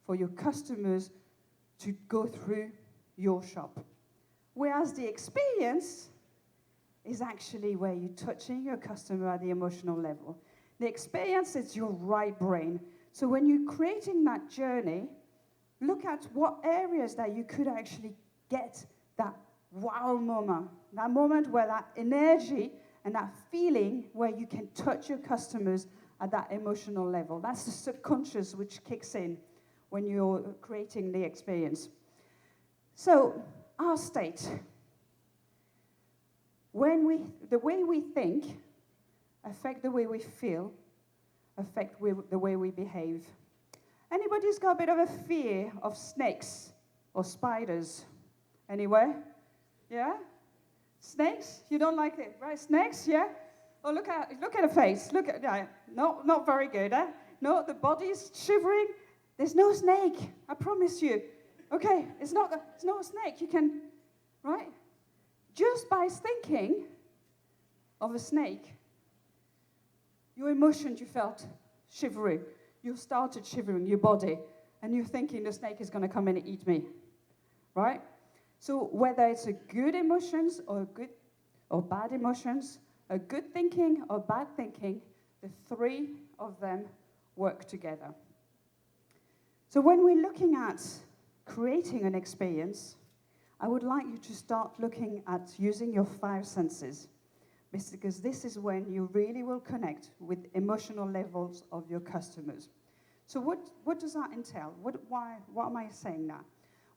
for your customers to go through your shop. Whereas the experience is actually where you're touching your customer at the emotional level. The experience is your right brain. So when you're creating that journey, look at what areas that you could actually get that wow moment, that moment where that energy and that feeling where you can touch your customers at that emotional level. That's the subconscious which kicks in when you're creating the experience. So our state, the way we think affect the way we feel, affect the way we behave. Anybody's got a bit of a fear of snakes or spiders? Anywhere? Yeah? Snakes? You don't like it, right? Snakes, yeah? Oh, look at her face. Look at that. No, not very good, eh? No, the body's shivering. There's no snake, I promise you. Okay, it's not a snake. You can, right? Just by thinking of a snake, your emotions, you felt shivering. You started shivering your body, and you're thinking the snake is going to come in and eat me, right? So whether it's a good emotions or bad emotions, a good thinking or bad thinking, the three of them work together. So when we're looking at creating an experience, I would like you to start looking at using your 5 senses, because this is when you really will connect with emotional levels of your customers. So what does that entail? What am I saying now?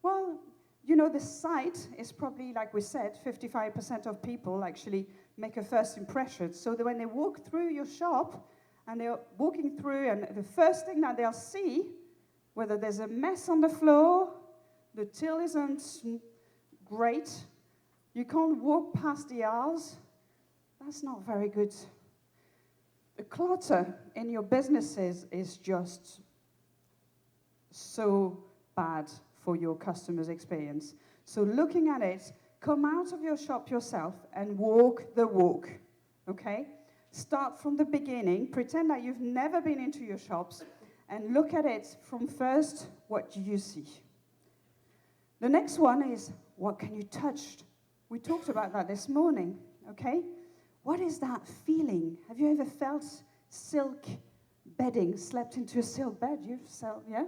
Well, you know, the sight is probably, like we said, 55% of people actually make a first impression. So that when they walk through your shop, and they're walking through, and the first thing that they'll see, whether there's a mess on the floor, the till isn't great, you can't walk past the aisles, that's not very good. The clutter in your businesses is just so bad for your customer's experience. So looking at it, come out of your shop yourself and walk the walk, okay? Start from the beginning, pretend that you've never been into your shops, and look at it from first, what do you see? The next one is, what can you touch? We talked about that this morning, okay? What is that feeling? Have you ever felt silk bedding, slept into a silk bed? Yeah,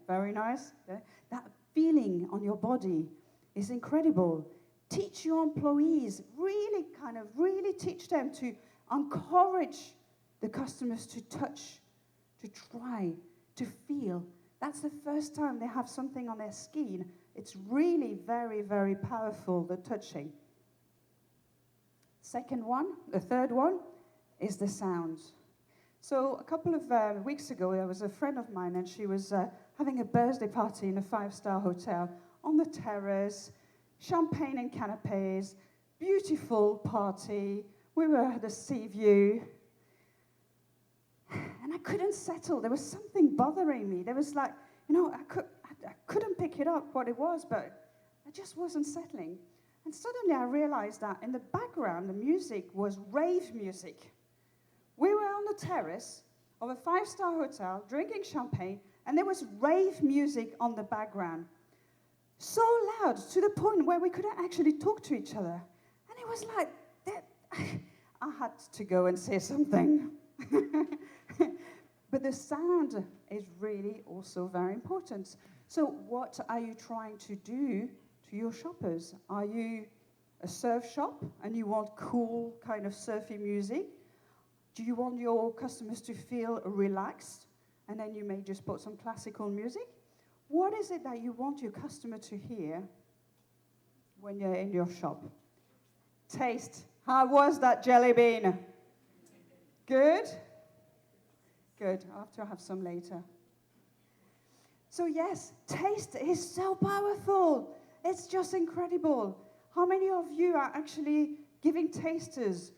very nice. Yeah. That feeling on your body is incredible. Teach your employees, really teach them to encourage the customers to touch, to try, to feel. That's the first time they have something on their skin. It's really very, very powerful, the touching. The third one is the sounds. So a couple of weeks ago, there was a friend of mine, and she was having a birthday party in a 5-star hotel on the terrace, champagne and canapes, beautiful party. We were at the sea view, and I couldn't settle. There was something bothering me. There was like, I couldn't pick it up what it was, but I just wasn't settling. And suddenly I realized that in the background, the music was rave music. We were on the terrace of a 5-star hotel, drinking champagne, and there was rave music on the background. So loud, to the point where we couldn't actually talk to each other. And it was like, I had to go and say something. But the sound is really also very important. So what are you trying to do to your shoppers? Are you a surf shop and you want cool kind of surfy music? Do you want your customers to feel relaxed and then you may just put some classical music? What is it that you want your customer to hear when you're in your shop? Taste. How was that jelly bean? Good? Good. I'll have to have some later. So yes, taste is so powerful. It's just incredible. How many of you are actually giving tasters,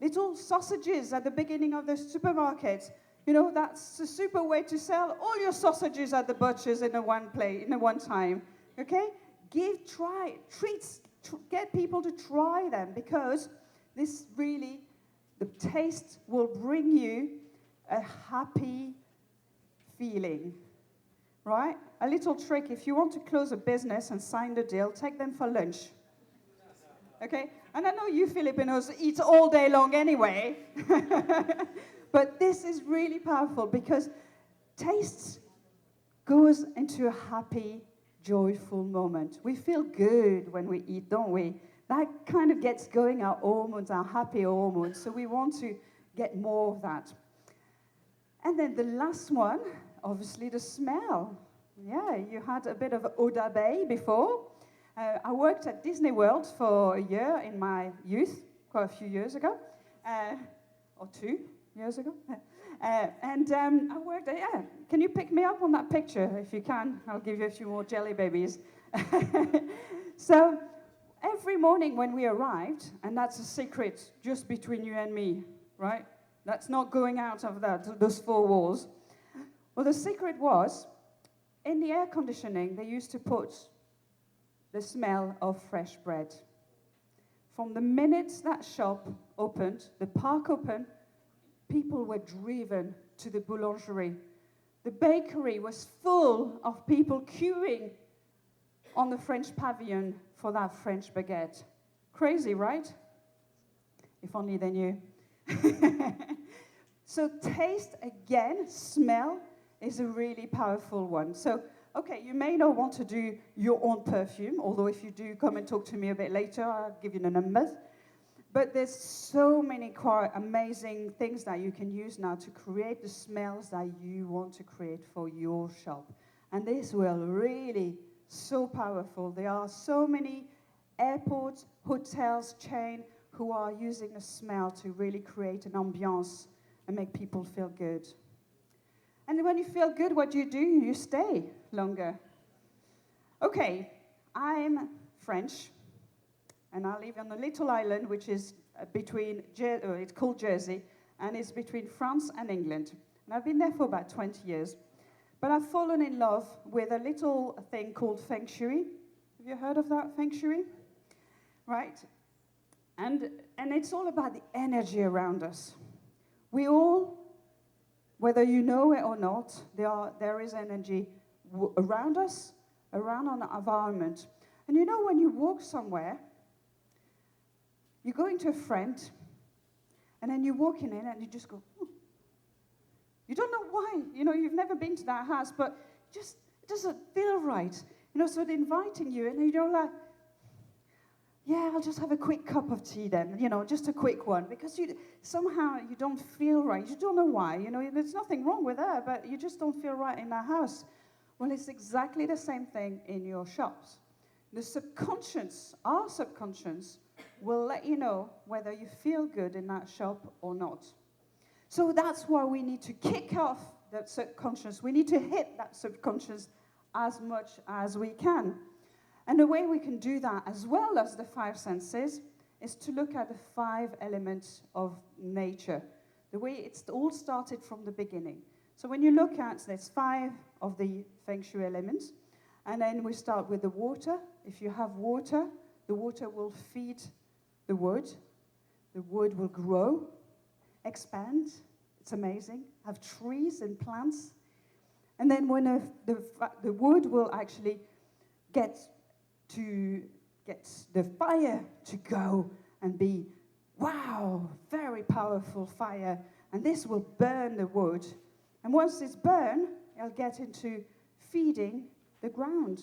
little sausages at the beginning of the supermarket? That's a super way to sell all your sausages at the butcher's in a one time. Okay? Treats, get people to try them, because this really, the taste will bring you a happy feeling. right? A little trick, if you want to close a business and sign the deal, take them for lunch. Okay? And I know you Filipinos eat all day long anyway. But this is really powerful because taste goes into a happy, joyful moment. We feel good when we eat, don't we? That kind of gets going our hormones, our happy hormones. So we want to get more of that. And then the last one, obviously the smell. Yeah, you had a bit of eau d'abeille before. I worked at Disney World for a year in my youth, quite a few years ago, or 2 years ago. I worked there, yeah. Can you pick me up on that picture? If you can, I'll give you a few more jelly babies. So every morning when we arrived, and that's a secret just between you and me, right? That's not going out of those 4 walls. Well, the secret was, in the air conditioning, they used to put the smell of fresh bread. From the minute that shop opened, the park opened, people were driven to the boulangerie. The bakery was full of people queuing on the French pavilion for that French baguette. Crazy, right? If only they knew. So taste, again, smell, is a really powerful one. So, okay, you may not want to do your own perfume, although if you do, come and talk to me a bit later, I'll give you the numbers. But there's so many quite amazing things that you can use now to create the smells that you want to create for your shop. And this will really so powerful. There are so many airports, hotels, chain who are using the smell to really create an ambiance and make people feel good. And when you feel good, what do? You stay longer. Okay, I'm French, and I live on a little island which is between, it's called Jersey, and it's between France and England. And I've been there for about 20 years. But I've fallen in love with a little thing called Feng Shui. Have you heard of that, Feng Shui? Right? And it's all about the energy around us. We all, whether you know it or not, there is energy around us, around our environment. And you know when you walk somewhere, you go into a friend, and then you walk in and you just go, oh. You don't know why. You know, you've never been to that house, but just it doesn't feel right. You know, so they're inviting you, and you're like, yeah, I'll just have a quick cup of tea then, you know, just a quick one, because somehow you don't feel right. You don't know why. You know, there's nothing wrong with her, but you just don't feel right in that house. Well, it's exactly the same thing in your shops. The subconscious, our subconscious, will let you know whether you feel good in that shop or not. So that's why we need to kick off that subconscious. We need to hit that subconscious as much as we can. And the way we can do that, as well as the 5 senses, is to look at the 5 elements of nature. The way it's all started from the beginning. So when you look at, there's 5 of the Feng Shui elements, and then we start with the water. If you have water, the water will feed the wood. The wood will grow, expand. It's amazing. Have trees and plants. And then when the wood will actually get the fire to go and be, wow, very powerful fire. And this will burn the wood. And once it's burned, it'll get into feeding the ground.